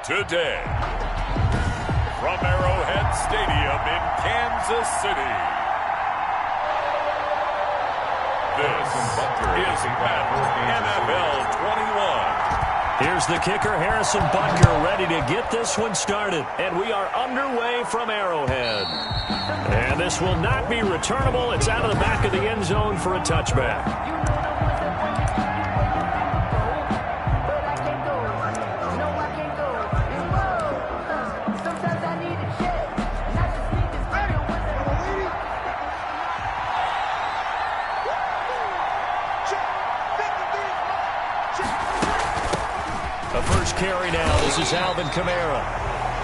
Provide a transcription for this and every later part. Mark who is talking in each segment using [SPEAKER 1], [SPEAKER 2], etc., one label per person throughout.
[SPEAKER 1] today, from Arrowhead Stadium in Kansas City, this is Madden NFL 21.
[SPEAKER 2] Here's the kicker, Harrison Butker, ready to get this one started. And we are underway from Arrowhead. And this will not be returnable. It's out of the back of the end zone for a touchback. Carry now. This is Alvin Kamara.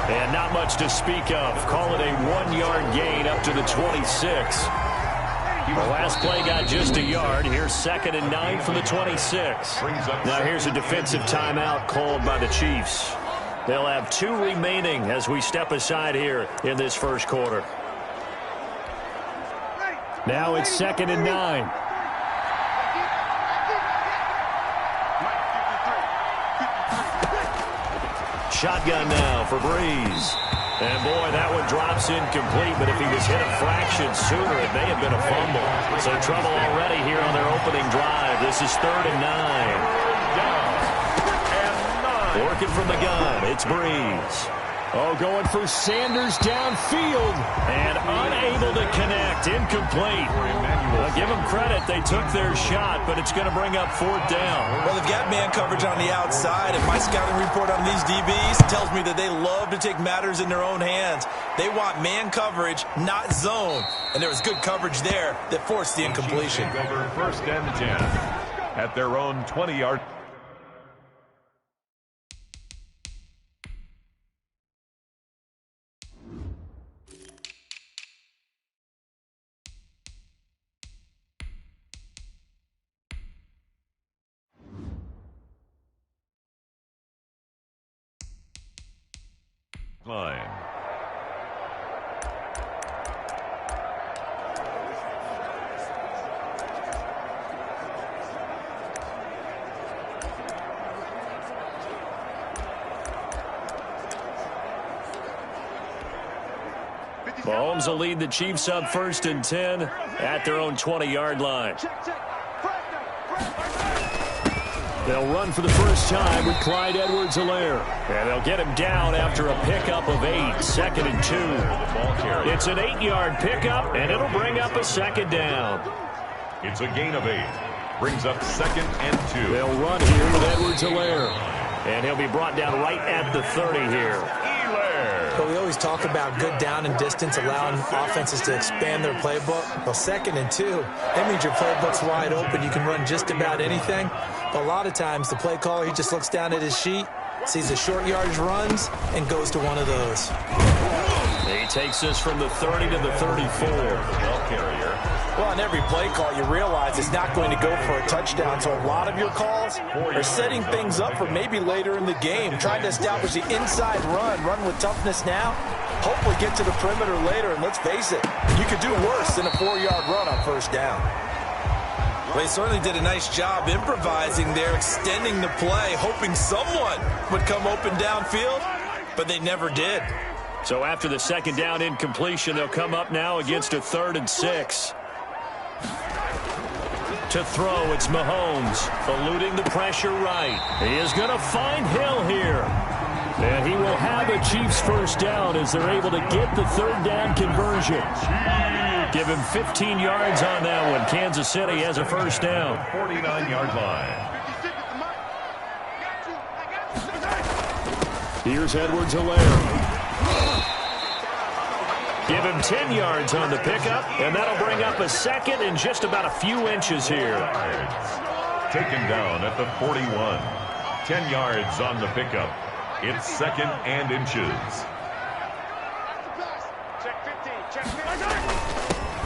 [SPEAKER 2] And not much to speak of. Call it a 1-yard gain up to the 26. The last play got just a yard. Here's 2nd and 9 for the 26. Now here's a defensive timeout called by the Chiefs. They'll have 2 remaining as we step aside here in this first quarter. Now it's 2nd and 9. Shotgun now for Breeze. And, boy, that one drops incomplete, but if he was hit a fraction sooner, it may have been a fumble. So trouble already here on their opening drive. This is 3rd and 9. Working from the gun, it's Breeze. Oh, going for Sanders downfield. And unable to connect. Incomplete. I'll give them credit. They took their shot, but it's going to bring up 4th down.
[SPEAKER 3] Well, they've got man coverage on the outside, and my scouting report on these DBs tells me that they love to take matters in their own hands. They want man coverage, not zone. And there was good coverage there that forced the incompletion.
[SPEAKER 1] Over 1st and 10 at their own 20-yard. Line.
[SPEAKER 2] Mahomes will lead the Chiefs up 1st and 10 at their own 20-yard line. They'll run for the first time with Clyde Edwards-Helaire. And they'll get him down after a pickup of 8, 2nd and 2. It's an 8-yard pickup, and it'll bring up a 2nd down.
[SPEAKER 1] It's a gain of 8. Brings up 2nd and 2.
[SPEAKER 2] They'll run here with Edwards-Helaire. And he'll be brought down right at the 30 here.
[SPEAKER 3] But we always talk about good down and distance, allowing offenses to expand their playbook. Well, 2nd and 2, that means your playbook's wide open. You can run just about anything. But a lot of times, the play caller, he just looks down at his sheet, sees the short yardage runs, and goes to one of those.
[SPEAKER 2] He takes us from the 30 to the 34.
[SPEAKER 3] Well, on every play call, you realize it's not going to go for a touchdown. So a lot of your calls are setting things up for maybe later in the game, trying to establish the inside run with toughness now, hopefully get to the perimeter later. And let's face it, you could do worse than a 4-yard run on 1st down. Well, he certainly did a nice job improvising there, extending the play, hoping someone would come open downfield, but they never did.
[SPEAKER 2] So after the 2nd down incompletion, they'll come up now against a 3rd and 6. To throw, it's Mahomes, eluding the pressure right. He is going to find Hill here. And he will have a Chiefs 1st down as they're able to get the 3rd down conversion. Give him 15 yards on that one. Kansas City has a 1st down.
[SPEAKER 1] 49-yard line.
[SPEAKER 2] Here's Edwards-Helaire. Give him 10 yards on the pickup, and that'll bring up a 2nd and just about a few inches here.
[SPEAKER 1] Taken down at the 41. 10 yards on the pickup. It's 2nd and inches.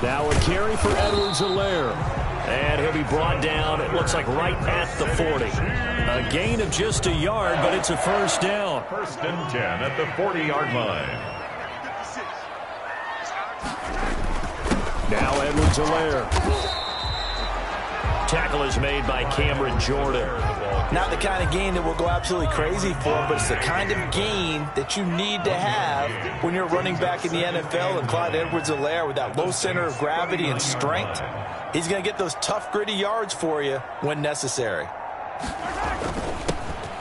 [SPEAKER 2] Now a carry for Edwards-Helaire. And he'll be brought down, it looks like right at the 40. A gain of just a yard, but it's a 1st down.
[SPEAKER 1] 1st and 10 at the 40-yard line.
[SPEAKER 2] Now Edwards-Helaire. tackle is made by Cameron Jordan.
[SPEAKER 3] Not the kind of gain that will go absolutely crazy for him, but it's the kind of gain that you need to have when you're running back in the NFL. And Clyde Edwards-Helaire, with that low center of gravity and strength, he's going to get those tough, gritty yards for you when necessary.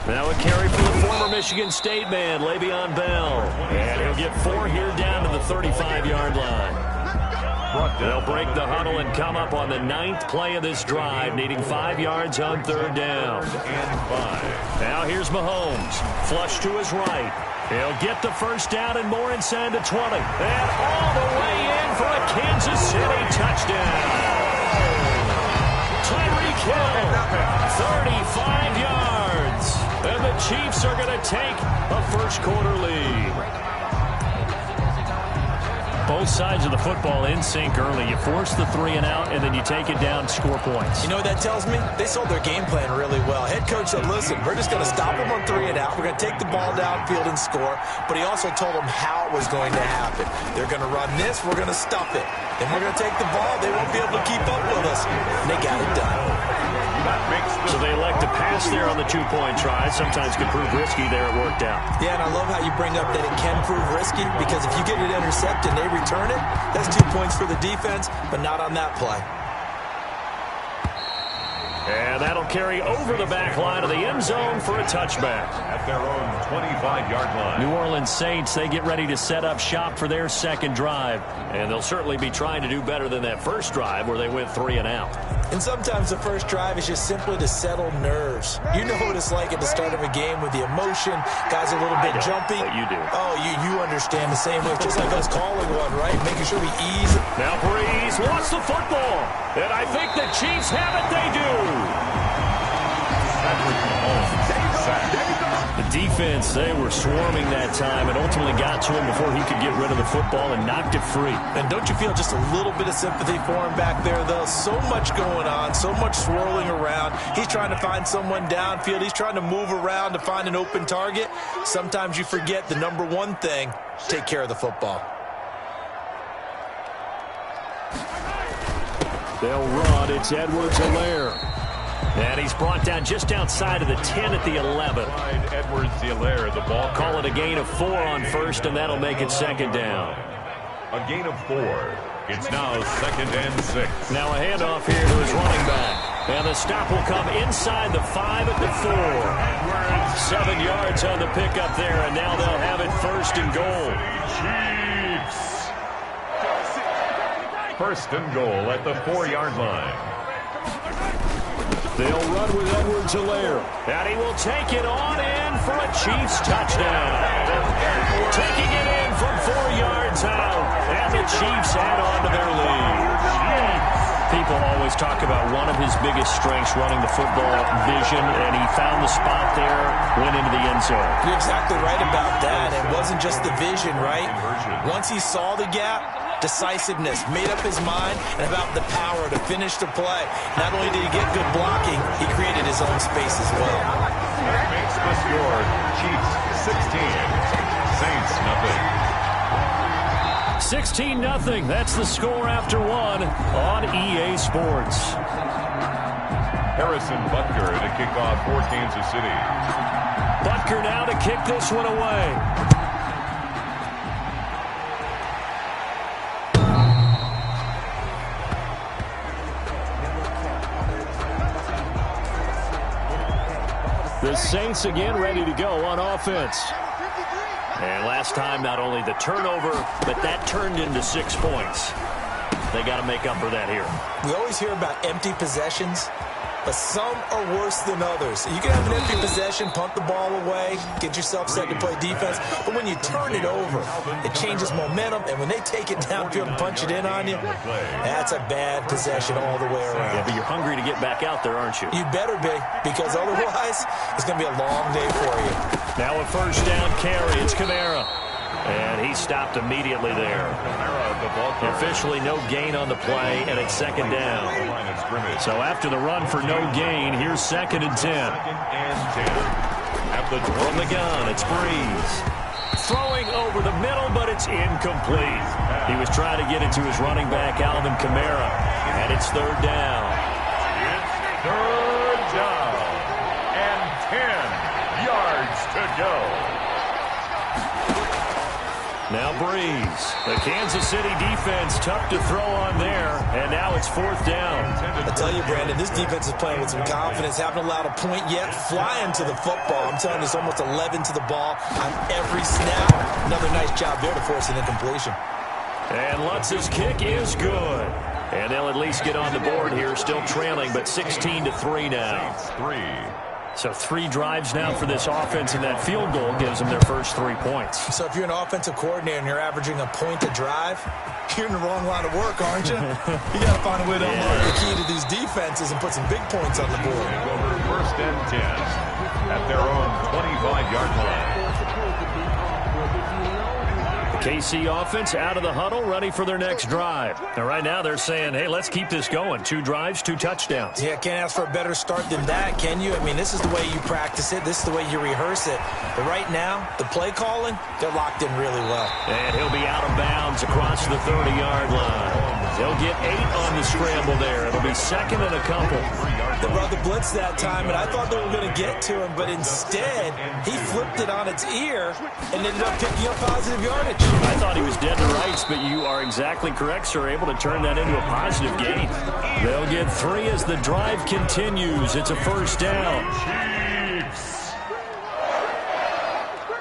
[SPEAKER 2] Now a carry for the former Michigan State man, Le'Veon Bell. And he'll get 4 here down to the 35-yard line. They'll break the huddle and come up on the 9th play of this drive, needing 5 yards on 3rd down. Now here's Mahomes. Flush to his right. He'll get the first down and more inside the 20. And all the way in for a Kansas City touchdown. Tyreek Hill, 35 yards. And the Chiefs are going to take a first-quarter lead. Both sides of the football in sync early. You force the 3 and out, and then you take it down, score points.
[SPEAKER 3] You know what that tells me? They sold their game plan really well. Head coach said, listen, we're just going to stop them on 3 and out. We're going to take the ball downfield and score. But he also told them how it was going to happen. They're going to run this. We're going to stuff it. Then we're going to take the ball. They won't be able to keep up with us. And they got it done.
[SPEAKER 2] So they elect to pass there on the 2-point try. Sometimes can prove risky. There it worked out.
[SPEAKER 3] Yeah, and I love how you bring up that it can prove risky, because if you get it intercepted and they return it, that's 2 points for the defense, but not on that play.
[SPEAKER 2] And that'll carry over the back line of the end zone for a touchback.
[SPEAKER 1] At their own 25-yard line.
[SPEAKER 2] New Orleans Saints, they get ready to set up shop for their second drive. And they'll certainly be trying to do better than that first drive where they went 3 and out.
[SPEAKER 3] And sometimes the first drive is just simply to settle nerves. You know what it's like at the start of a game with the emotion. Guys a little bit jumpy.
[SPEAKER 2] But you do.
[SPEAKER 3] Oh, you understand the same way. Just like us calling one, right? Making sure we ease.
[SPEAKER 2] Now Breeze wants the football. And I think the Chiefs have it. They do. The defense, they were swarming that time and ultimately got to him before he could get rid of the football and knocked it free.
[SPEAKER 3] And don't you feel just a little bit of sympathy for him back there, though? So much going on, so much swirling around. He's trying to find someone downfield. He's trying to move around to find an open target. Sometimes you forget the number one thing: take care of the football.
[SPEAKER 2] They'll run. It's Edwards-Helaire. And he's brought down just outside of the 10 at the 11.
[SPEAKER 1] Edwards-Helaire, the ball.
[SPEAKER 2] Call it a gain of 4 on first, and that'll make it second down.
[SPEAKER 1] A gain of 4. It's now 2nd and 6.
[SPEAKER 2] Now a handoff here to his running back. And the stop will come inside the 5 at the 4. 7 yards on the pickup there, and now they'll have it 1st and goal.
[SPEAKER 1] Chiefs. 1st and goal at the 4-yard line.
[SPEAKER 2] They'll run with Edwards-Helaire. And he will take it on in for a Chiefs touchdown. Taking it in from 4 yards out. And the Chiefs add on to their lead. People always talk about one of his biggest strengths running the football, vision, and he found the spot there, went into the end zone.
[SPEAKER 3] You're exactly right about that. It wasn't just the vision, right? Once he saw the gap, decisiveness, made up his mind, and about the power to finish the play. Not only did he get good blocking, he created his own space as well.
[SPEAKER 1] That makes the score Chiefs 16, Saints nothing.
[SPEAKER 2] 16-0. That's the score after 1 on EA Sports.
[SPEAKER 1] Harrison Butker to kick off for Kansas City.
[SPEAKER 2] Butker now to kick this one away. The Saints again ready to go on offense. And last time, not only the turnover, but that turned into 6 points. They got to make up for that here.
[SPEAKER 3] We always hear about empty possessions, but some are worse than others. You can have an empty possession, punt the ball away, get yourself set to play defense, but when you turn it over, it changes momentum, and when they take it downfield and punch it in on you, that's a bad possession all the way around.
[SPEAKER 2] Yeah, but you're hungry to get back out there, aren't you?
[SPEAKER 3] You better be, because otherwise, it's going to be a long day for you.
[SPEAKER 2] Now a first down carry. It's Kamara. And he stopped immediately there. Officially no gain on the play, and it's 2nd down. So after the run for no gain, here's 2nd and 10. From the gun, it's Breeze. Throwing over the middle, but it's incomplete. He was trying to get it to his running back, Alvin Kamara. And it's 3rd down.
[SPEAKER 1] Third down and 10 yards to go.
[SPEAKER 2] Now Breeze. The Kansas City defense tough to throw on there, and now it's fourth down.
[SPEAKER 3] I tell you, Brandon, this defense is playing with some confidence. Haven't allowed a point yet. Flying to the football. I'm telling you, it's almost 11 to the ball on every snap. Another nice job there to force an incompletion.
[SPEAKER 2] And Lutz's kick is good. And they'll at least get on the board here, still trailing, but 16-3 now. So 3 drives now for this offense, and that field goal gives them their first 3 points.
[SPEAKER 3] So if you're an offensive coordinator and you're averaging a point a drive, you're in the wrong line of work, aren't you? You got to find a way to unlock the key to these defenses and put some big points on the board.
[SPEAKER 1] First and 10 at their own 25-yard line.
[SPEAKER 2] KC offense out of the huddle, ready for their next drive. Now, right now, they're saying, hey, let's keep this going. 2 drives, 2 touchdowns.
[SPEAKER 3] Yeah, can't ask for a better start than that, can you? I mean, this is the way you practice it. This is the way you rehearse it. But right now, the play calling, they're locked in really well.
[SPEAKER 2] And he'll be out of bounds across the 30-yard line. They'll get 8 on the scramble there. It'll be second and a couple.
[SPEAKER 3] They brought the blitz that time, and I thought they were going to get to him, but instead, he flipped it on its ear and ended up picking up positive yardage.
[SPEAKER 2] I thought he was dead to rights, but you are exactly correct, sir. Able to turn that into a positive gain. They'll get 3 as the drive continues. It's a first down.
[SPEAKER 1] Chiefs.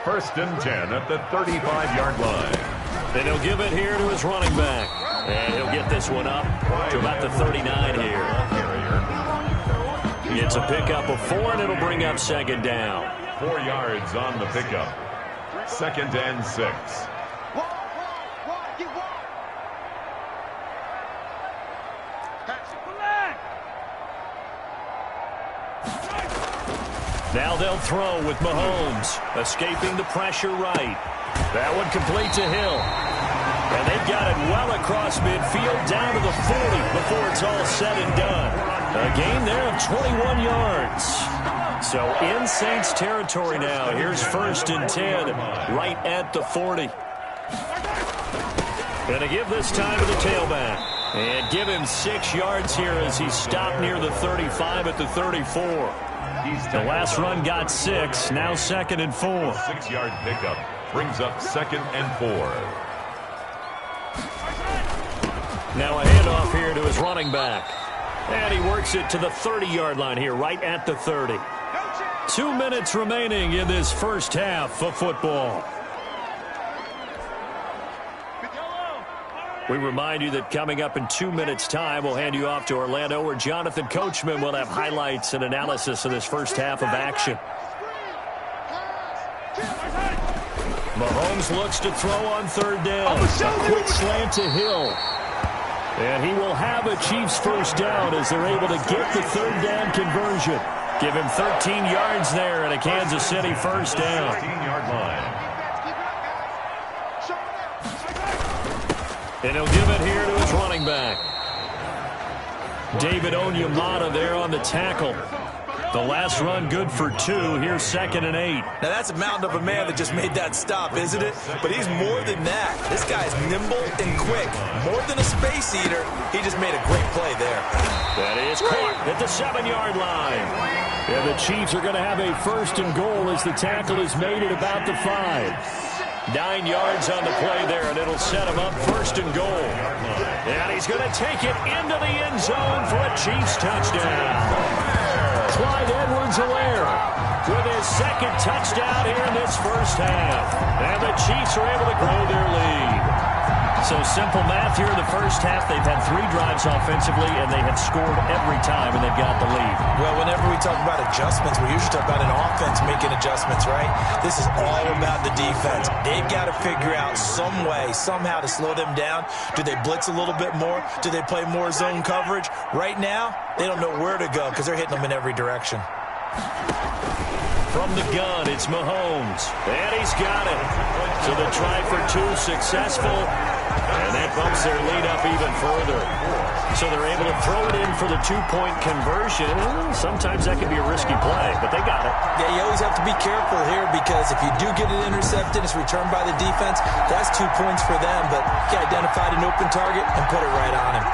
[SPEAKER 1] First and 10 at the 35-yard line.
[SPEAKER 2] Then he'll give it here to his running back. And he'll get this one up to about the 39 here. It's a pickup of 4, and it'll bring up second down.
[SPEAKER 1] 4 yards on the pickup. Second and 6.
[SPEAKER 2] Now they'll throw with Mahomes, escaping the pressure right. That one complete to Hill. And they've got it well across midfield, down to the 40 before it's all said and done. A gain there of 21 yards. So in Saints territory now. Here's first and 10, right at the 40. Going to give this time to the tailback. And give him 6 yards here as he stopped near the 35 at the 34. The last run got 6, now second and 4.
[SPEAKER 1] 6-yard pickup brings up second and 4.
[SPEAKER 2] Now a handoff here to his running back. And he works it to the 30-yard line here, right at the 30. 2 minutes remaining in this first half of football. We remind you that coming up in 2 minutes' time, we'll hand you off to Orlando, where Jonathan Coachman will have highlights and analysis of this first half of action. Mahomes looks to throw on third down. A quick slant to Hill. And he will have a Chiefs first down as they're able to get the third down conversion. Give him 13 yards there and a Kansas City first down.
[SPEAKER 1] 15-yard line.
[SPEAKER 2] And he'll give it here to his running back. David Onyemata there on the tackle. The last run good for 2. Here's second and 8.
[SPEAKER 3] Now that's a mountain of a man that just made that stop, isn't it? But he's more than that. This guy's nimble and quick. More than a space eater. He just made a great play there.
[SPEAKER 2] That is caught at the 7-yard line. And the Chiefs are going to have a first and goal as the tackle is made at about the 5. 9 yards on the play there, and it'll set him up first and goal. And he's going to take it into the end zone for a Chiefs touchdown. Clyde Edwards-Helaire with his second touchdown here in this first half. And the Chiefs are able to grow their lead. So simple math here in the first half. They've had 3 drives offensively, and they have scored every time, and they've got the lead.
[SPEAKER 3] Well, whenever we talk about adjustments, we usually talk about an offense making adjustments, right? This is all about the defense. They've got to figure out some way, somehow to slow them down. Do they blitz a little bit more? Do they play more zone coverage? Right now, they don't know where to go because they're hitting them in every direction.
[SPEAKER 2] From the gun, it's Mahomes. And he's got it. So the try for 2 successful. And that bumps their lead up even further. So they're able to throw it in for the 2-point conversion. Sometimes that can be a risky play, but they got it.
[SPEAKER 3] Yeah, you always have to be careful here because if you do get it intercepted, it's returned by the defense. That's 2 points for them, but you identified an open target and put it right on him.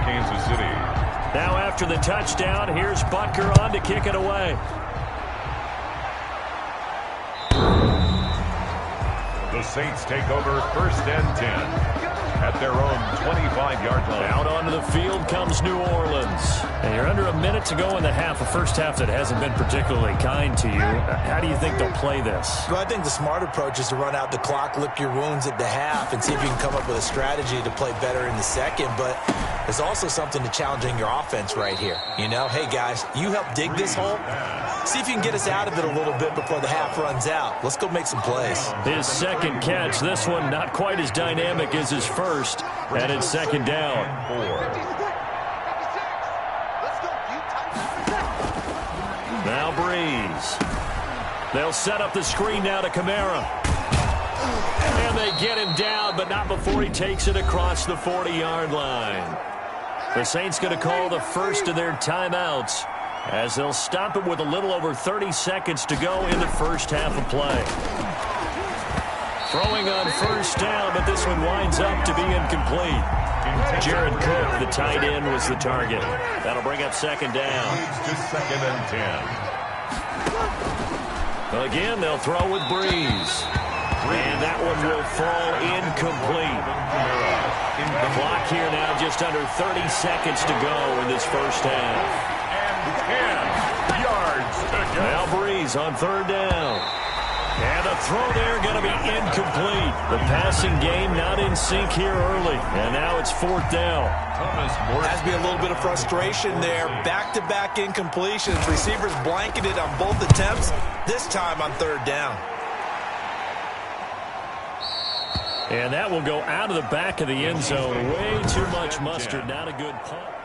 [SPEAKER 1] Kansas City.
[SPEAKER 2] Now after the touchdown, here's Butker on to kick it away.
[SPEAKER 1] The Saints take over 1st and 10 at their own 25-yard line.
[SPEAKER 2] Out onto the field comes New Orleans. And you're under a minute to go in the half, a first half that hasn't been particularly kind to you. How do you think they'll play this?
[SPEAKER 3] Well, I think the smart approach is to run out the clock, lick your wounds at the half, and see if you can come up with a strategy to play better in the second. But there's also something to challenging your offense right here. You know, hey, guys, you help dig this hole. See if you can get us out of it a little bit before the half runs out. Let's go make some plays.
[SPEAKER 2] His second catch, this one not quite as dynamic as his first, and it's 2nd down. Now Breeze. They'll set up the screen now to Kamara. And they get him down, but not before he takes it across the 40-yard line. The Saints going to call the first of their timeouts, as they'll stop it with a little over 30 seconds to go in the first half of play. Throwing on 1st down, but this one winds up to be incomplete. Jared Cook, the tight end, was the target. That'll bring up 2nd down.
[SPEAKER 1] To 2nd and 10.
[SPEAKER 2] Again, they'll throw with Breeze. And that one will fall incomplete. The clock here now just under 30 seconds to go in this first half.
[SPEAKER 1] 10 yards to go.
[SPEAKER 2] Now Breeze on 3rd down. And the throw there going to be incomplete. The passing game not in sync here early. And now it's 4th down.
[SPEAKER 3] Has to be a little bit of frustration there. Back-to-back incompletions. Receivers blanketed on both attempts. This time on 3rd down.
[SPEAKER 2] And that will go out of the back of the end zone. Way too much mustard. Not a good punt.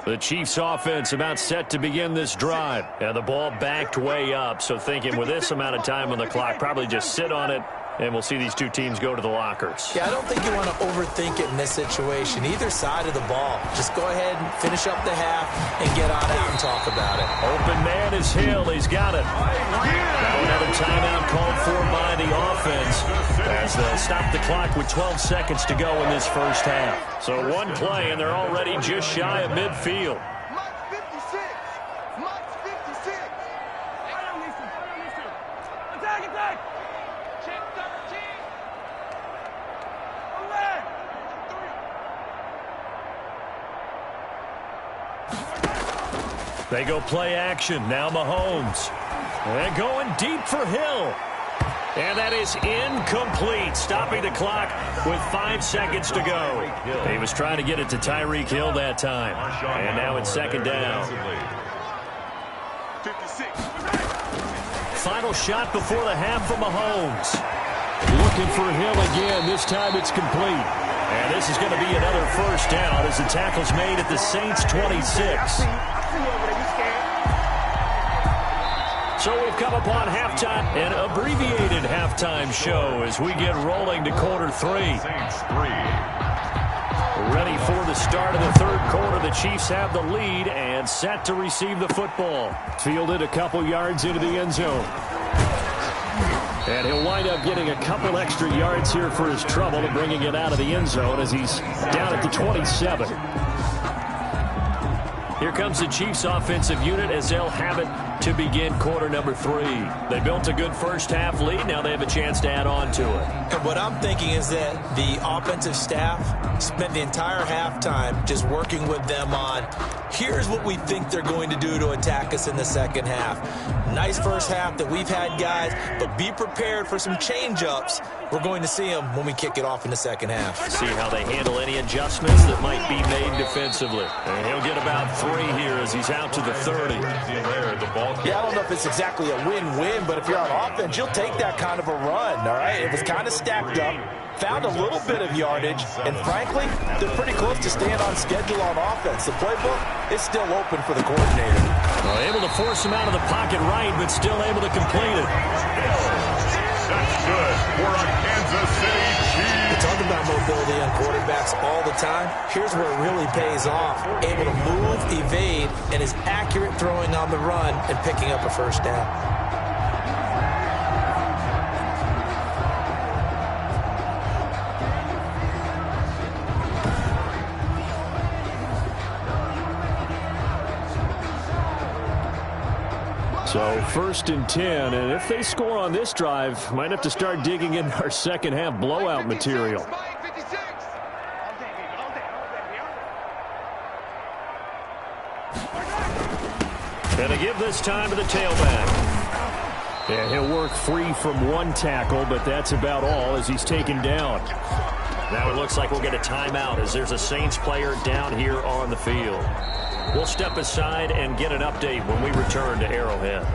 [SPEAKER 2] The Chiefs offense about set to begin this drive. And the ball backed way up. So thinking with this amount of time on the clock, probably just sit on it, and we'll see these two teams go to the lockers.
[SPEAKER 3] Yeah, I don't think you want to overthink it in this situation. Either side of the ball. Just go ahead and finish up the half and get on out and talk about it.
[SPEAKER 2] Open man is Hill. He's got it. Now another timeout called for by the offense, as they'll stop the clock with 12 seconds to go in this first half. So one play, and they're already just shy of midfield. They go play action. Now Mahomes. And going deep for Hill. And that is incomplete. Stopping the clock with 5 seconds to go. He was trying to get it to Tyreek Hill that time. And now it's 2nd down. Final shot before the half from Mahomes. Looking for Hill again. This time it's complete. And this is going to be another 1st down as the tackle's made at the Saints' 26. So we've come upon halftime, an abbreviated halftime show as we get rolling to quarter 3. Ready for the start of the 3rd quarter. The Chiefs have the lead and set to receive the football. Fielded a couple yards into the end zone. And he'll wind up getting a couple extra yards here for his trouble and bringing it out of the end zone as he's down at the 27. Here comes the Chiefs offensive unit as they'll have it to begin quarter number 3. They built a good first half lead. Now they have a chance to add on to it.
[SPEAKER 3] And what I'm thinking is that the offensive staff spent the entire halftime just working with them on, here's what we think they're going to do to attack us in the second half. Nice first half that we've had, guys, but be prepared for some change-ups. We're going to see them when we kick it off in the second half.
[SPEAKER 2] See how they handle any adjustments that might be made defensively. And he'll get about 3 here as he's out to the 30.
[SPEAKER 3] Yeah, I don't know if it's exactly a win-win, but if you're on offense, you'll take that kind of a run, all right? It was kind of stacked up, found a little bit of yardage, and frankly, they're pretty close to staying on schedule on offense. The playbook is still open for the coordinator.
[SPEAKER 2] Well, able to force him out of the pocket right, but still able to complete it.
[SPEAKER 1] That's good for a Kansas City Chiefs.
[SPEAKER 3] We talk about mobility on quarterbacks all the time. Here's where it really pays off. Able to move, evade, and is accurate throwing on the run and picking up a 1st down.
[SPEAKER 2] So 1st and 10, and if they score on this drive, might have to start digging in our second half blowout material. And they give this time to the tailback. Yeah, he'll work free from one tackle, but that's about all as he's taken down. Now it looks like we'll get a timeout as there's a Saints player down here on the field. We'll step aside and get an update when we return to Arrowhead.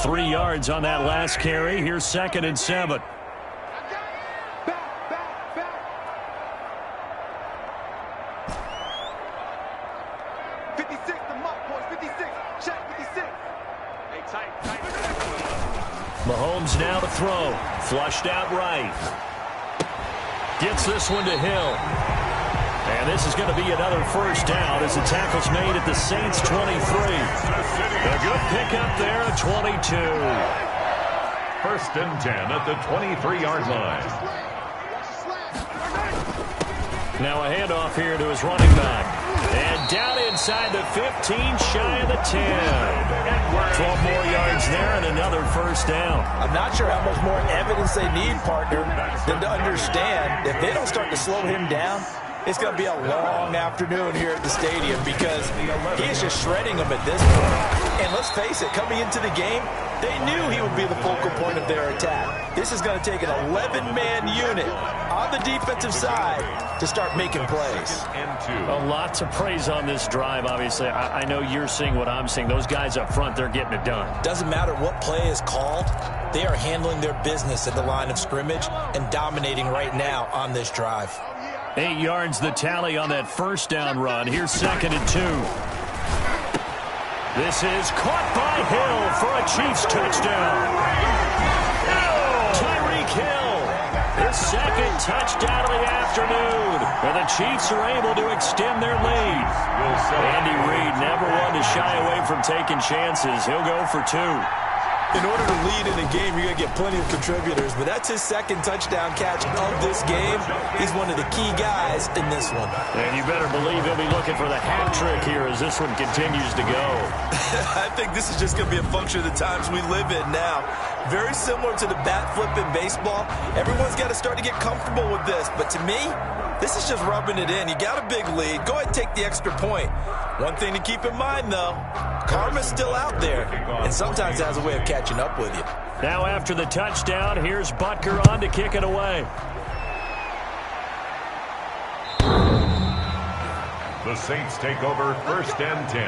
[SPEAKER 2] Three yards on that last carry. Here's 2nd and 7. Mahomes now to throw. Flushed out right. Gets this one to Hill. And this is going to be another first down as the tackle's made at the Saints 23. A good pickup there at 22.
[SPEAKER 1] 1st and 10 at the 23-yard line.
[SPEAKER 2] Now a handoff here to his running back. And down inside the 15, shy of the 10. 12 more yards there and another first down.
[SPEAKER 3] I'm not sure how much more evidence they need, partner, than to understand if they don't start to slow him down, it's going to be a long afternoon here at the stadium because he is just shredding them at this point. And let's face it, coming into the game, they knew he would be the focal point of their attack. This is going to take an 11-man unit on the defensive side to start making plays.
[SPEAKER 2] A lot to praise on this drive, obviously. I know you're seeing what I'm seeing. Those guys up front, they're getting it done.
[SPEAKER 3] Doesn't matter what play is called. They are handling their business at the line of scrimmage and dominating right now on this drive.
[SPEAKER 2] 8 yards the tally on that first down run. Here's 2nd and 2. This is caught by Hill for a Chiefs touchdown. Tyreek Hill, his 2nd touchdown of the afternoon. And the Chiefs are able to extend their lead. Andy Reid never one to shy away from taking chances. He'll go for 2.
[SPEAKER 3] In order to lead in a game, you're going to get plenty of contributors, but that's his 2nd touchdown catch of this game. He's one of the key guys in this one.
[SPEAKER 2] And you better believe he'll be looking for the hat trick here as this one continues to go.
[SPEAKER 3] I think this is just going to be a function of the times we live in now. Very similar to the bat flip in baseball. Everyone's got to start to get comfortable with this, but to me, this is just rubbing it in. You got a big lead. Go ahead and take the extra point. One thing to keep in mind, though, karma's still out there, and sometimes it has a way of catching up with you.
[SPEAKER 2] Now after the touchdown, here's Butker on to kick it away.
[SPEAKER 1] The Saints take over 1st and 10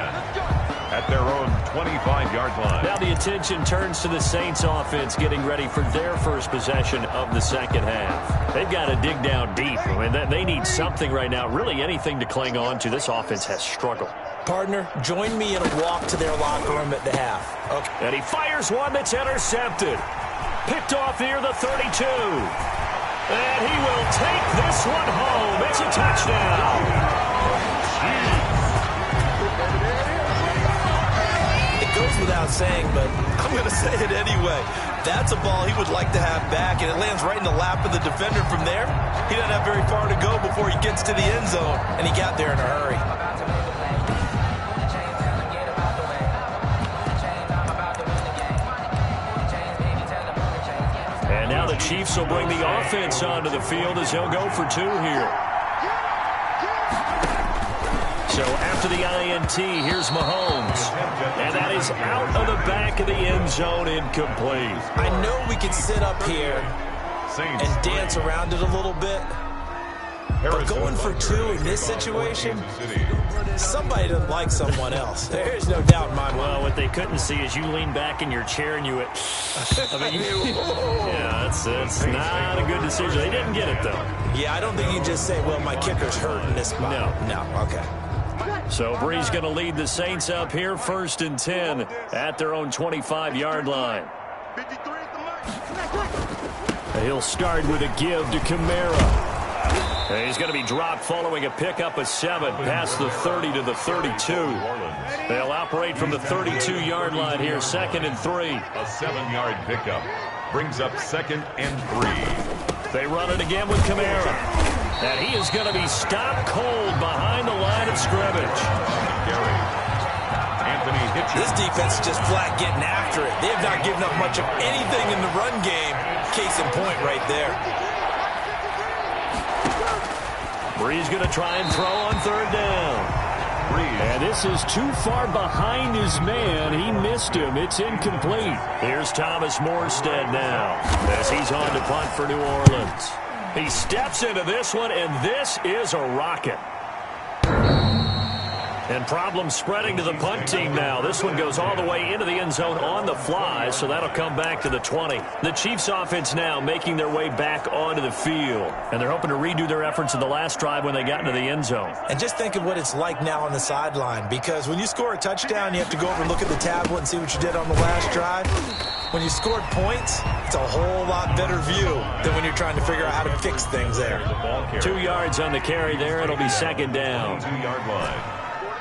[SPEAKER 1] at their own 25-yard line.
[SPEAKER 2] Now the attention turns to the Saints offense getting ready for their first possession of the second half. They've got to dig down deep. I mean, they need something right now, really anything to cling on to. This offense has struggled.
[SPEAKER 3] Partner, join me in a walk to their locker room at the half.
[SPEAKER 2] Okay. And he fires one that's intercepted. Picked off near the 32. And he will take this one home. It's a touchdown.
[SPEAKER 3] It goes without saying, but I'm going to say it anyway. That's a ball he would like to have back, and it lands right in the lap of the defender from there. He doesn't have very far to go before he gets to the end zone, and he got there in a hurry.
[SPEAKER 2] And now the Chiefs will bring the offense onto the field as he'll go for 2 here. So after the INT, here's Mahomes. And that is out of the back of the end zone, incomplete.
[SPEAKER 3] I know we can sit up here and dance around it a little bit, but going for 2 in this situation, somebody doesn't like someone else. There's no doubt in my mind.
[SPEAKER 2] Well, what they couldn't see is you lean back in your chair and you went, I mean, yeah, it's not a good decision. They didn't get it, though.
[SPEAKER 3] Yeah, I don't think you just say, well, my kicker's hurt in this spot. No, okay.
[SPEAKER 2] So Bree's going to lead the Saints up here, 1st and 10 at their own 25-yard line. He'll start with a give to Kamara. He's going to be dropped following a pickup of 7 past the 30 to the 32. They'll operate from the 32-yard line here, 2nd and 3.
[SPEAKER 1] A 7-yard pickup brings up 2nd and 3.
[SPEAKER 2] They run it again with Kamara. And he is going to be stopped cold behind the line of scrimmage.
[SPEAKER 3] This defense is just flat getting after it. They have not given up much of anything in the run game. Case in point right there.
[SPEAKER 2] Bree's going to try and throw on 3rd down. And this is too far behind his man. He missed him. It's incomplete. Here's Thomas Morstead now as he's on to punt for New Orleans. He steps into this one, and this is a rocket. And problems spreading to the punt team now. This one goes all the way into the end zone on the fly, so that'll come back to the 20. The Chiefs offense now making their way back onto the field. And they're hoping to redo their efforts in the last drive when they got into the end zone.
[SPEAKER 3] And just think of what it's like now on the sideline, because when you score a touchdown, you have to go over and look at the tablet and see what you did on the last drive. When you scored points, it's a whole lot better view than when you're trying to figure out how to fix things there.
[SPEAKER 2] 2 yards on the carry there. It'll be 2nd down.
[SPEAKER 1] 2-yard line.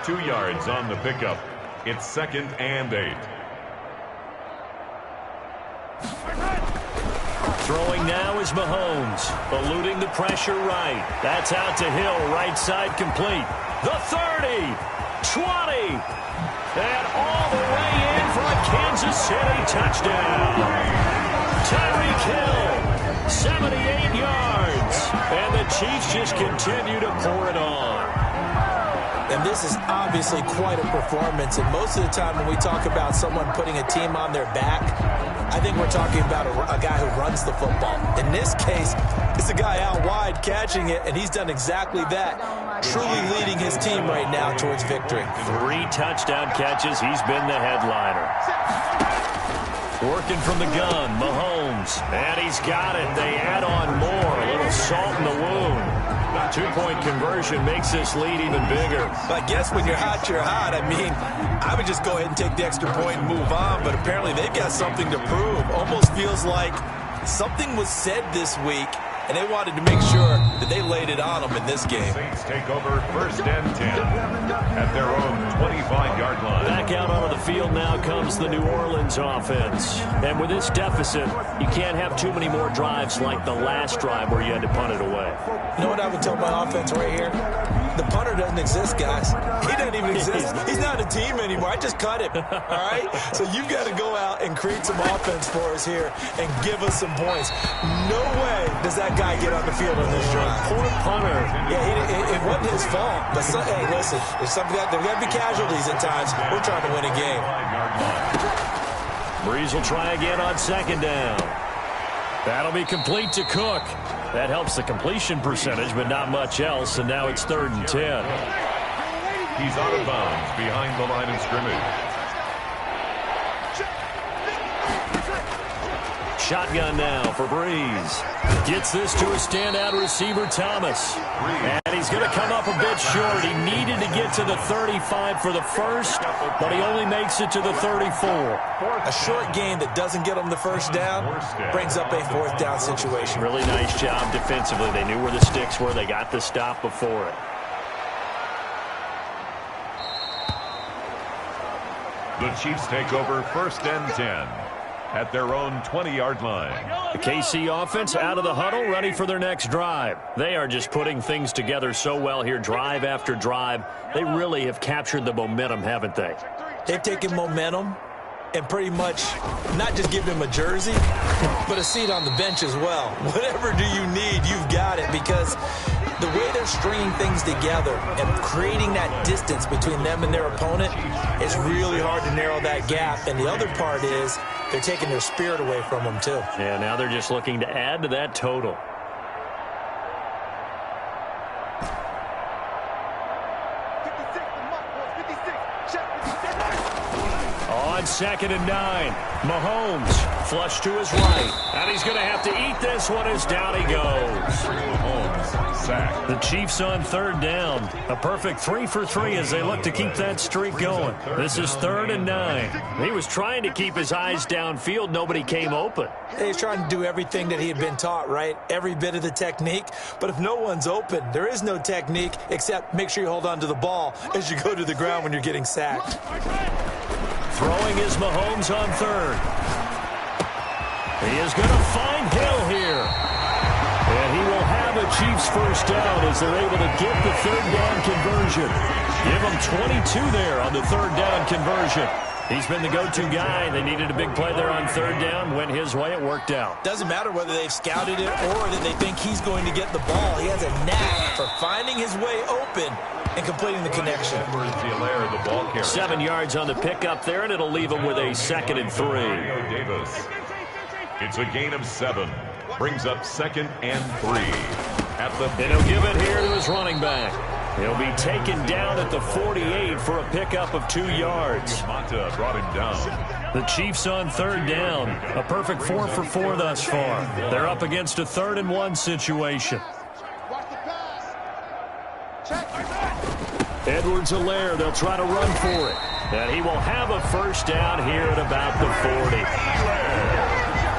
[SPEAKER 1] 2 yards on the pickup. It's 2nd and 8.
[SPEAKER 2] Throwing now is Mahomes, eluding the pressure right. That's out to Hill, right side complete. The 30, 20, and all the way in for a Kansas City touchdown. Tyreek Hill, 78 yards, and the Chiefs just continue to pour it on.
[SPEAKER 3] And this is obviously quite a performance. And most of the time when we talk about someone putting a team on their back, I think we're talking about a guy who runs the football. In this case, it's a guy out wide catching it, and he's done exactly that, truly leading his team right now towards victory.
[SPEAKER 2] 3 touchdown catches. He's been the headliner. Working from the gun, Mahomes. And he's got it. They add on more. A little salt in the wound. A 2-point conversion makes this lead even bigger.
[SPEAKER 3] But I guess when you're hot, you're hot. I mean, I would just go ahead and take the extra point and move on. But apparently they've got something to prove. Almost feels like something was said this week, and they wanted to make sure that they laid it on them in this game.
[SPEAKER 1] Saints take over 1st and 10 at their own 25-yard line.
[SPEAKER 2] Back out onto the field now comes the New Orleans offense. And with this deficit, you can't have too many more drives like the last drive where you had to punt it away.
[SPEAKER 3] You know what I would tell my offense right here? The punter doesn't exist, guys. He doesn't even exist. He's not a team anymore. I just cut him, all right? So you've got to go out and create some offense for us here and give us some points. No way does that guy get on the field on this drive.
[SPEAKER 2] Poor punter.
[SPEAKER 3] Yeah, it wasn't his fault. But, hey, listen, there's got to be casualties at times. We're trying to win a game.
[SPEAKER 2] Brees will try again on 2nd down. That'll be complete to Cook. That helps the completion percentage, but not much else, and now it's 3rd and 10.
[SPEAKER 1] He's out of bounds behind the line of scrimmage.
[SPEAKER 2] Shotgun now for Brees. Gets this to a standout receiver, Thomas. And he's going to come up a bit short. He needed to get to the 35 for the first, but he only makes it to the 34.
[SPEAKER 3] A short gain that doesn't get him the first down brings up a 4th down situation.
[SPEAKER 2] Really nice job defensively. They knew where the sticks were. They got the stop before it.
[SPEAKER 1] The Chiefs take over 1st and 10 at their own 20-yard line.
[SPEAKER 2] The KC offense out of the huddle, ready for their next drive. They are just putting things together so well here, drive after drive. They really have captured the momentum, haven't they?
[SPEAKER 3] They've taken momentum and pretty much not just give him a jersey, but a seat on the bench as well. Whatever do you need, you've got it, because the way they're stringing things together and creating that distance between them and their opponent is really hard to narrow that gap. And the other part is they're taking their spirit away from them, too.
[SPEAKER 2] Yeah, now they're just looking to add to that total. On 2nd and 9, Mahomes flush to his right, and he's going to have to eat this one as down he goes.
[SPEAKER 1] Mahomes sacked.
[SPEAKER 2] The Chiefs on 3rd down, a perfect 3 for 3 as they look to keep that streak going. This is 3rd and 9. He was trying to keep his eyes downfield. Nobody came open.
[SPEAKER 3] He's trying to do everything that he had been taught, right? Every bit of the technique. But if no one's open, there is no technique except make sure you hold on to the ball as you go to the ground when you're getting sacked.
[SPEAKER 2] Throwing is Mahomes on 3rd. He is going to find Hill here. And he will have a Chiefs 1st down as they're able to get the 3rd down conversion. Give him 22 there on the 3rd down conversion. He's been the go-to guy. They needed a big play there on 3rd down. Went his way. It worked out.
[SPEAKER 3] Doesn't matter whether they've scouted it or that they think he's going to get the ball. He has a knack for finding his way open and completing the connection.
[SPEAKER 1] The ball carrier.
[SPEAKER 2] 7 yards on the pickup there, and it'll leave him with a 2nd and 3.
[SPEAKER 1] Davis. It's a gain of 7. Brings up 2nd and 3.
[SPEAKER 2] And he'll give it here to his running back. He'll be taken down at the 48 for a pickup of 2 yards.
[SPEAKER 1] Mata brought him down.
[SPEAKER 2] The Chiefs on 3rd down. A perfect 4 for 4 thus far. They're up against a 3rd and 1 situation. Edwards-Helaire, they'll try to run for it. And he will have a 1st down here at about the 40.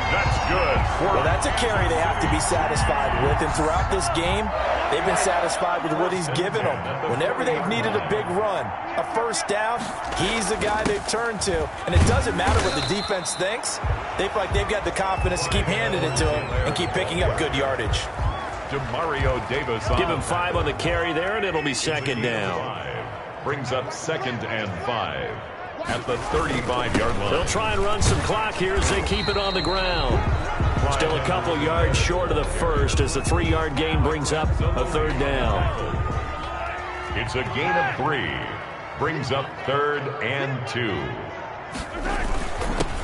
[SPEAKER 1] That's good.
[SPEAKER 3] Well, that's a carry they have to be satisfied with. And throughout this game, they've been satisfied with what he's given them. Whenever they've needed a big run, a 1st down, he's the guy they've turned to. And it doesn't matter what the defense thinks. They feel like they've got the confidence to keep handing it to him and keep picking up good yardage.
[SPEAKER 1] Demario Davis.
[SPEAKER 2] Give him 5 on the carry there, and it'll be 2nd down.
[SPEAKER 1] Brings up 2nd and 5 at the 35-yard line.
[SPEAKER 2] They'll try and run some clock here as they keep it on the ground. Still a couple yards short of the 1st as the 3-yard gain brings up a 3rd down.
[SPEAKER 1] It's a gain of 3. Brings up 3rd and 2.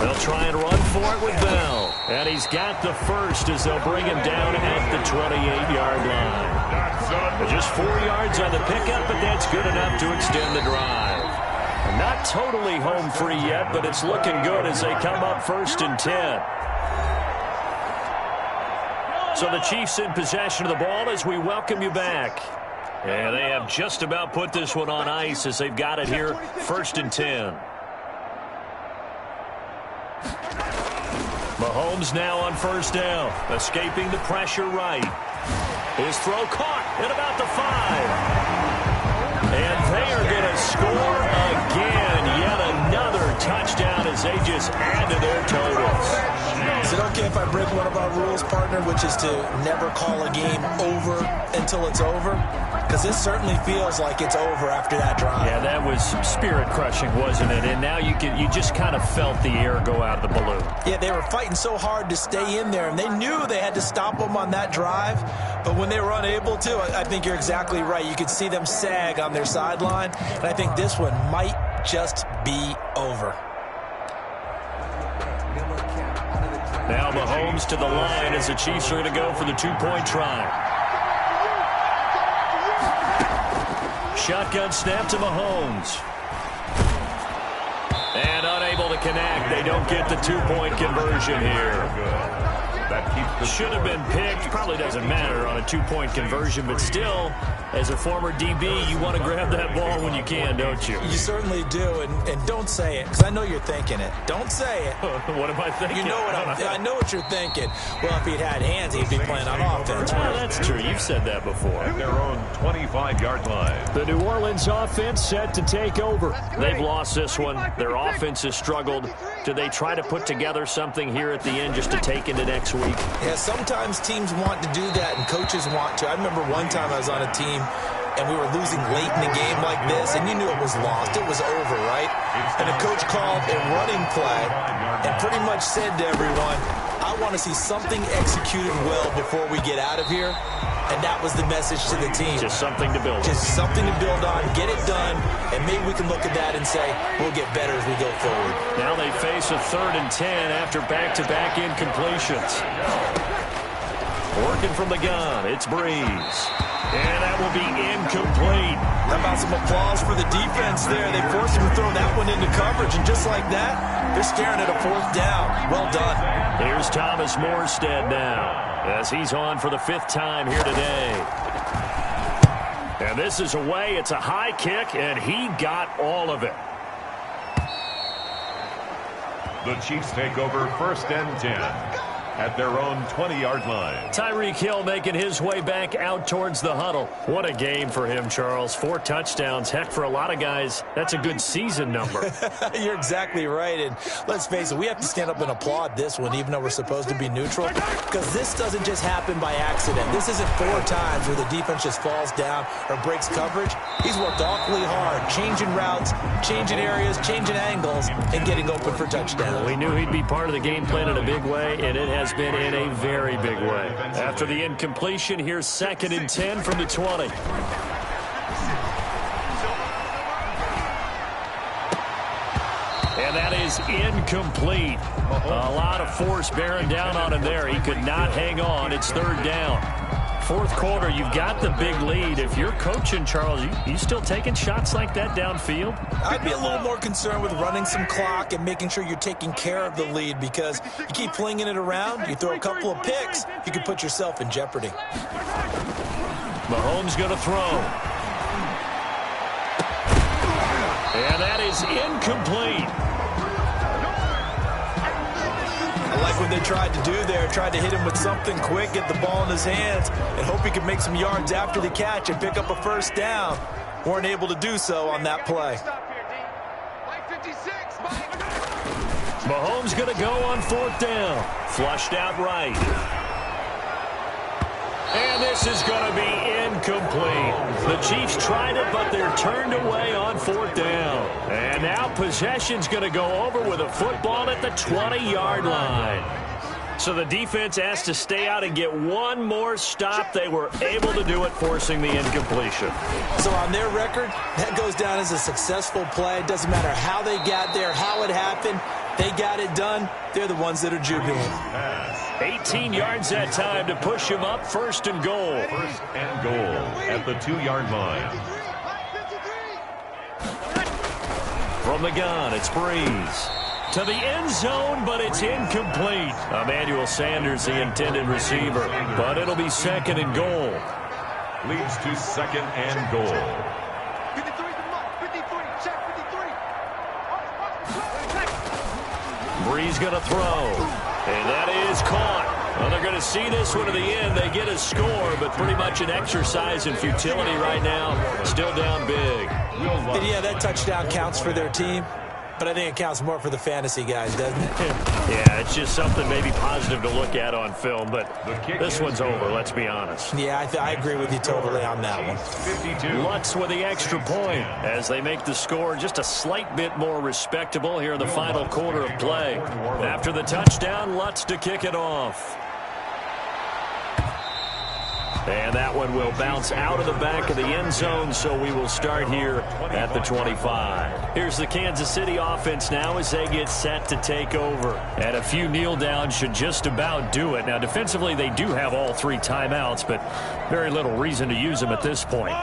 [SPEAKER 2] They'll try and run for it with Bell. And he's got the 1st as they'll bring him down at the 28-yard line. Just 4 yards on the pickup, but that's good enough to extend the drive. Not totally home free yet, but it's looking good as they come up 1st and 10. So the Chiefs in possession of the ball as we welcome you back. And they have just about put this one on ice as they've got it here, 1st and 10. Mahomes now on 1st down, escaping the pressure right. His throw caught at about the 5. And they are going to score again. Yet another touchdown as they just add to their totals.
[SPEAKER 3] Is it okay if I break one of our rules, partner, which is to never call a game over until it's over? Because this certainly feels like it's over after that drive.
[SPEAKER 2] Yeah, that was spirit-crushing, wasn't it? And now you just kind of felt the air go out of the balloon.
[SPEAKER 3] Yeah, they were fighting so hard to stay in there, and they knew they had to stop them on that drive. But when they were unable to, I think you're exactly right. You could see them sag on their sideline, and I think this one might just be over.
[SPEAKER 2] Now Mahomes to the line as the Chiefs are going to go for the 2-point try. Shotgun snap to Mahomes. And unable to connect. They don't get the 2-point conversion here.
[SPEAKER 1] That keeps the
[SPEAKER 2] Should have been picked. Probably doesn't matter on a two-point conversion, but still, as a former DB, you want to grab that ball when you can, don't you?
[SPEAKER 3] You certainly do, and don't say it, because I know you're thinking it. Don't say it.
[SPEAKER 2] What am I thinking?
[SPEAKER 3] You know what I know what you're thinking. Well, if he'd had hands, he'd be playing on offense.
[SPEAKER 2] Well, that's true. You've said that before.
[SPEAKER 1] at their own 25-yard line.
[SPEAKER 2] The New Orleans offense set to take over. They've lost this one. Their offense has struggled. Do they try to put together something here at the end just to take into next week?
[SPEAKER 3] Yeah, sometimes teams want to do that, and coaches want to. I remember one time I was on a team, and we were losing late in a game like this, and you knew it was lost. It was over, right? And the coach called a running play and pretty much said to everyone, I want to see something executed well before we get out of here. And that was the message to the team.
[SPEAKER 2] Just something to build on.
[SPEAKER 3] Just something to build on, get it done, and maybe we can look at that and say, we'll get better as we go forward.
[SPEAKER 2] Now they face a 3rd and 10 after back-to-back incompletions. Working from the gun, it's Breeze. And that will be incomplete.
[SPEAKER 3] How about some applause for the defense there? They forced him to throw that one into coverage, and just like that, they're staring at a 4th down. Well done.
[SPEAKER 2] Here's Thomas Morstead now, as he's on for the 5th time here today. And this is away. It's a high kick, and he got all of it.
[SPEAKER 1] The Chiefs take over 1st and 10 at their own 20-yard line.
[SPEAKER 2] Tyreek Hill making his way back out towards the huddle. What a game for him, Charles. 4 touchdowns. Heck, for a lot of guys, that's a good season number.
[SPEAKER 3] You're exactly right. And let's face it, we have to stand up and applaud this one, even though we're supposed to be neutral, because this doesn't just happen by accident. This isn't 4 times where the defense just falls down or breaks coverage. He's worked awfully hard, changing routes, changing areas, changing angles, and getting open for touchdowns.
[SPEAKER 2] We knew he'd be part of the game plan in a big way, and it has been in a very big way. After the incompletion, here's 2nd and 10 from the 20. And that is incomplete. A lot of force bearing down on him there. He could not hang on. It's 3rd down. 4th quarter, you've got the big lead. If you're coaching, Charles, you still taking shots like that downfield?
[SPEAKER 3] I'd be a little more concerned with running some clock and making sure you're taking care of the lead, because you keep flinging it around, you throw a couple of picks, you can put yourself in jeopardy.
[SPEAKER 2] Mahomes going to throw. And that is incomplete.
[SPEAKER 3] I like what they tried to do there, tried to hit him with something quick, get the ball in his hands, and hope he could make some yards after the catch and pick up a 1st down. Weren't able to do so on that play.
[SPEAKER 2] Mahomes going to go on 4th down. Flushed out right. And this is going to be incomplete. The Chiefs tried it, but they're turned away on 4th down. And now possession's going to go over with a football at the 20-yard line. So the defense asked to stay out and get one more stop. They were able to do it, forcing the incompletion.
[SPEAKER 3] So on their record, that goes down as a successful play. It doesn't matter how they got there, how it happened. They got it done. They're the ones that are jubilant.
[SPEAKER 2] 18 yards that time to push him up. 1st and goal.
[SPEAKER 1] 1st and goal at the 2-yard line.
[SPEAKER 2] From the gun, it's Breeze. To the end zone, but it's incomplete. Emmanuel Sanders, the intended receiver. But it'll be 2nd and goal.
[SPEAKER 1] Leads to 2nd and goal.
[SPEAKER 2] Breeze going to throw. And that is caught. Well, they're going to see this one to the end. They get a score, but pretty much an exercise in futility right now. Still down big.
[SPEAKER 3] And yeah, that touchdown counts for their team, but I think it counts more for the fantasy guys, doesn't it?
[SPEAKER 2] Yeah, it's just something maybe positive to look at on film, but this one's over, let's be honest.
[SPEAKER 3] Yeah, I agree with you totally on that one.
[SPEAKER 1] 52.
[SPEAKER 2] Lutz with the extra point as they make the score just a slight bit more respectable here in the final quarter of play. After the touchdown, Lutz to kick it off. And that one will bounce out of the back of the end zone, so we will start here at the 25. Here's the Kansas City offense now as they get set to take over. And a few kneel downs should just about do it. Now, defensively, they do have all 3 timeouts, but very little reason to use them at this point.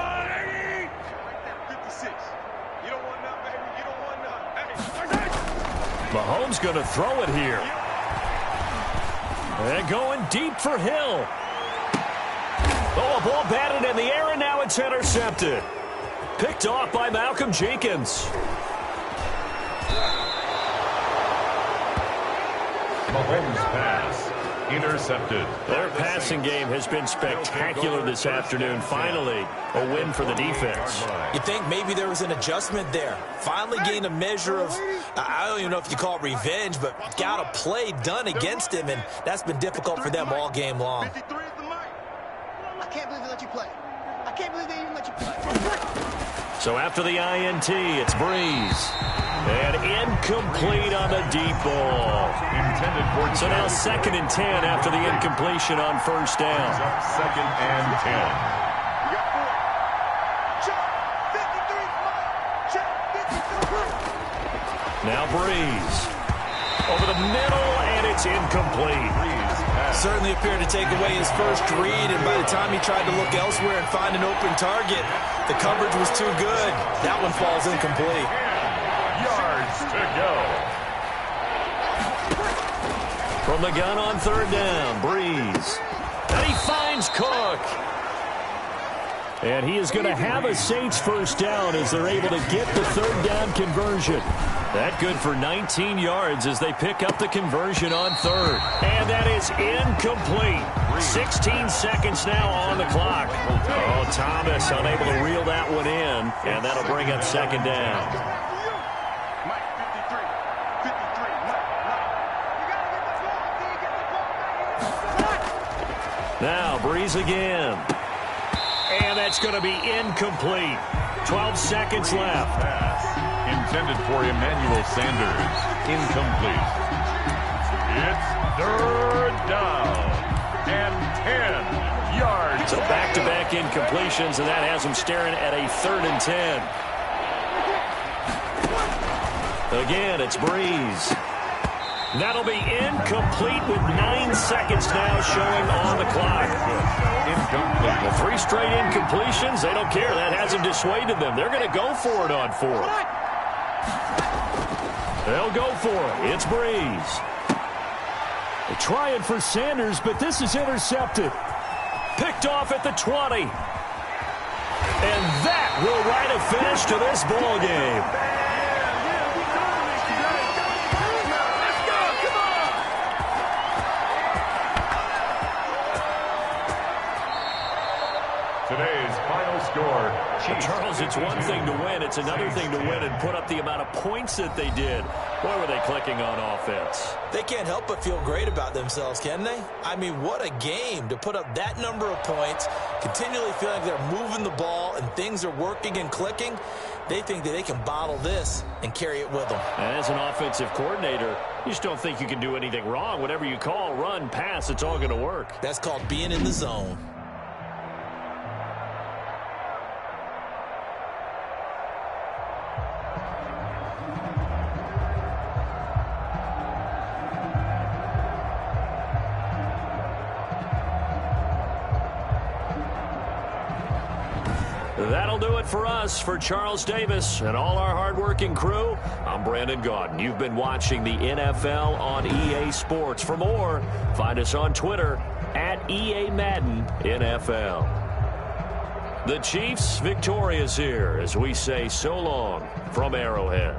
[SPEAKER 2] Mahomes going to throw it here. And going deep for Hill. Oh, a ball batted in the air, and now it's intercepted. Picked off by Malcolm Jenkins.
[SPEAKER 1] Mahomes' pass intercepted.
[SPEAKER 2] Their passing game has been spectacular this afternoon. Finally, a win for the defense.
[SPEAKER 3] You think maybe there was an adjustment there. Finally gained a measure of, I don't even know if you call it revenge, but got a play done against him, and that's been difficult for them all game long.
[SPEAKER 4] I can't believe they let you play. I can't believe they even let you play.
[SPEAKER 2] So after the INT, it's Breeze. And incomplete on the deep ball. So now 2nd and 10 after the incompletion on first down.
[SPEAKER 1] 2nd and 10.
[SPEAKER 2] Now Breeze. Over the middle, and it's incomplete.
[SPEAKER 3] Certainly appeared to take away his first read, and by the time he tried to look elsewhere and find an open target, the coverage was too good. That one falls incomplete.
[SPEAKER 1] Yards to go.
[SPEAKER 2] From the gun on 3rd down, Breeze. And he finds Cook. And he is going to have a Saints first down as they're able to get the 3rd down conversion. That good for 19 yards as they pick up the conversion on 3rd. And that is incomplete. 16 seconds now on the clock. Oh, Thomas unable to reel that one in, and that'll bring up 2nd down. Now Breeze again. And that's going to be incomplete. 12 seconds left.
[SPEAKER 1] Intended for Emmanuel Sanders. Incomplete. It's 3rd down and 10 yards.
[SPEAKER 2] So back-to-back incompletions, and that has him staring at a 3rd and 10. Again, it's Breeze. That'll be incomplete with 9 seconds now showing on the clock.
[SPEAKER 1] Incomplete.
[SPEAKER 2] Well, 3 straight incompletions, they don't care. That hasn't dissuaded them. They're going to go for it on 4th. They'll go for it. It's Breeze. They're trying for Sanders, but this is intercepted. Picked off at the 20. And that will write a finish to this ball game.
[SPEAKER 1] Today's final score.
[SPEAKER 2] Charles, it's one thing to win. It's another thing to win and put up the amount of points that they did. Boy, were they clicking on offense.
[SPEAKER 3] They can't help but feel great about themselves, can they? I mean, what a game to put up that number of points, continually feeling like they're moving the ball and things are working and clicking. They think that they can bottle this and carry it with them.
[SPEAKER 2] And as an offensive coordinator, you just don't think you can do anything wrong. Whatever you call, run, pass, it's all going to work.
[SPEAKER 3] That's called being in the zone.
[SPEAKER 2] That'll do it for us. For Charles Davis and all our hardworking crew, I'm Brandon Gaudin. You've been watching the NFL on EA Sports. For more, find us on Twitter at EA Madden NFL. The Chiefs victorious here as we say so long from Arrowhead.